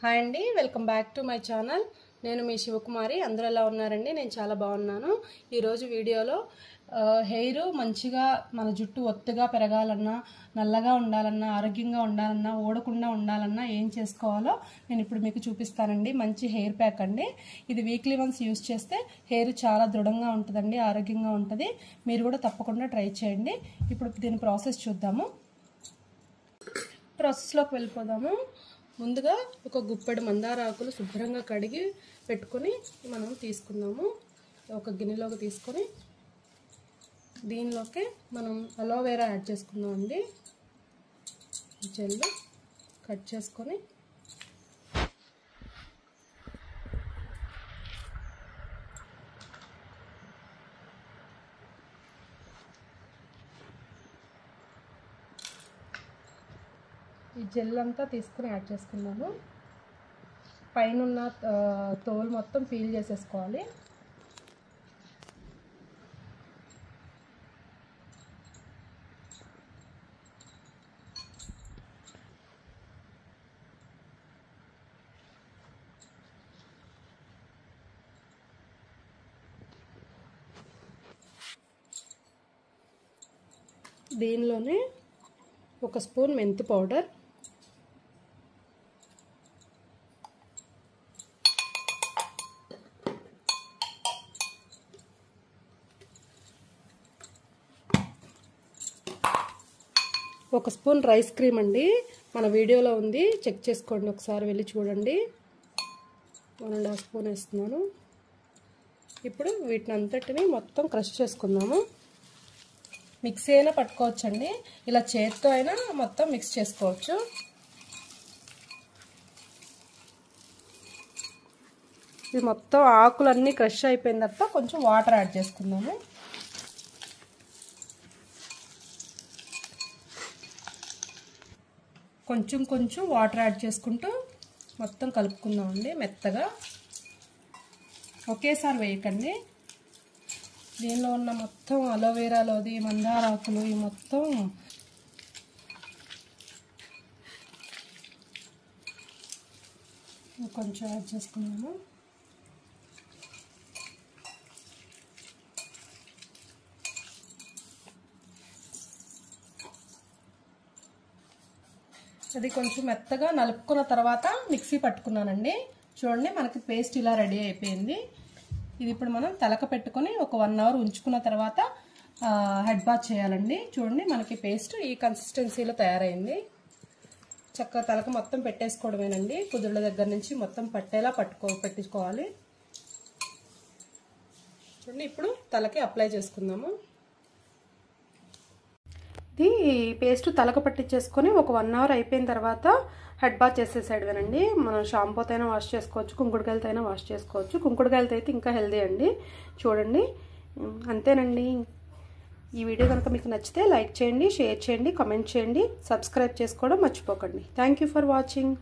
Hi అండి, welcome back to my channel. నేను మీ శివకుమారి. అందరూ ఎలా ఉన్నారండి? నేను చాలా బాగున్నాను. ఈరోజు వీడియోలో హెయిర్ మంచిగా మన జుట్టు ఒత్తుగా పెరగాలన్నా, నల్లగా ఉండాలన్నా, ఆరోగ్యంగా ఉండాలన్నా, ఊడకుండా ఉండాలన్నా ఏం చేసుకోవాలో నేను ఇప్పుడు మీకు చూపిస్తానండి. మంచి హెయిర్ ప్యాక్ అండి. ఇది వీక్లీ వన్స్ యూస్ చేస్తే హెయిర్ చాలా దృఢంగా ఉంటుందండి, ఆరోగ్యంగా ఉంటుంది. మీరు కూడా తప్పకుండా ట్రై చేయండి. ఇప్పుడు దీని ప్రాసెస్ చూద్దాము. ప్రాసెస్లోకి వెళ్ళిపోదాము. ముందుగా ఒక గుప్పెడు మందార ఆకులు శుభ్రంగా కడిగి పెట్టుకొని మనం తీసుకుందాము. ఒక గిన్నెలోకి తీసుకొని దీనిలోకి మనం అలోవెరా యాడ్ చేసుకుందామండి. జెల్ కట్ చేసుకొని ఈ జెల్ అంతా తీసుకుని యాడ్ చేసుకుందాము. పైన తోలు మొత్తం పీల్ చేసేసుకోవాలి. దీనిలోనే ఒక స్పూన్ మెంతి పౌడర్, ఒక స్పూన్ రైస్ క్రీమ్ అండి. మన వీడియోలో ఉంది, చెక్ చేసుకోండి, ఒకసారి వెళ్ళి చూడండి. 1.5 స్పూన్ వేస్తున్నాను. ఇప్పుడు వీటిని అంతటిని మొత్తం క్రష్ చేసుకుందాము. మిక్సీ అయినా పట్టుకోవచ్చండి, ఇలా చేత్తో అయినా మొత్తం మిక్స్ చేసుకోవచ్చు. ఇది మొత్తం ఆకులన్నీ క్రష్ అయిపోయిన తర్వాత కొంచెం వాటర్ యాడ్ చేసుకుందాము. కొంచెం కొంచెం వాటర్ యాడ్ చేసుకుంటూ మొత్తం కలుపుకుందామండి మెత్తగా. ఒకేసారి వేయకండి. దీనిలో ఉన్న మొత్తం అలోవెరాలోది, మందార ఆకులు, ఈ మొత్తం కొంచెం యాడ్ చేసుకున్నాము. అది కొంచెం మెత్తగా నలుపుకున్న తర్వాత మిక్సీ పట్టుకున్నానండి. చూడండి, మనకి పేస్ట్ ఇలా రెడీ అయిపోయింది. ఇది ఇప్పుడు మనం తలక పెట్టుకొని ఒక 1 అవర్ ఉంచుకున్న తర్వాత హెడ్ బాత్ చేయాలండి. చూడండి, మనకి పేస్ట్ ఈ కన్సిస్టెన్సీలో తయారైంది. చక్కగా తలక మొత్తం పెట్టేసుకోవడమేనండి. కుదుళ్ళ దగ్గర నుంచి మొత్తం పట్టేలా పెట్టుకోవాలి. చూడండి, ఇప్పుడు తలకి అప్లై చేసుకుందాము. ఈ పేస్ట్ తలక పట్టించేసుకొని ఒక 1 అవర్ అయిపోయిన తర్వాత హెడ్ బాత్ చేసేసాడువేనండి. మనం షాంపూతో అయినా వాష్ చేసుకోవచ్చు, కుంకుడుకాయలతో అయినా వాష్ చేసుకోవచ్చు. కుంకుడుకాయలతో అయితే ఇంకా హెల్దీ అండి. చూడండి, అంతేనండి. ఈ వీడియో కనుక మీకు నచ్చితే లైక్ చేయండి, షేర్ చేయండి, కామెంట్ చేయండి, సబ్స్క్రైబ్ చేసుకోవడం మర్చిపోకండి. Thank you for watching.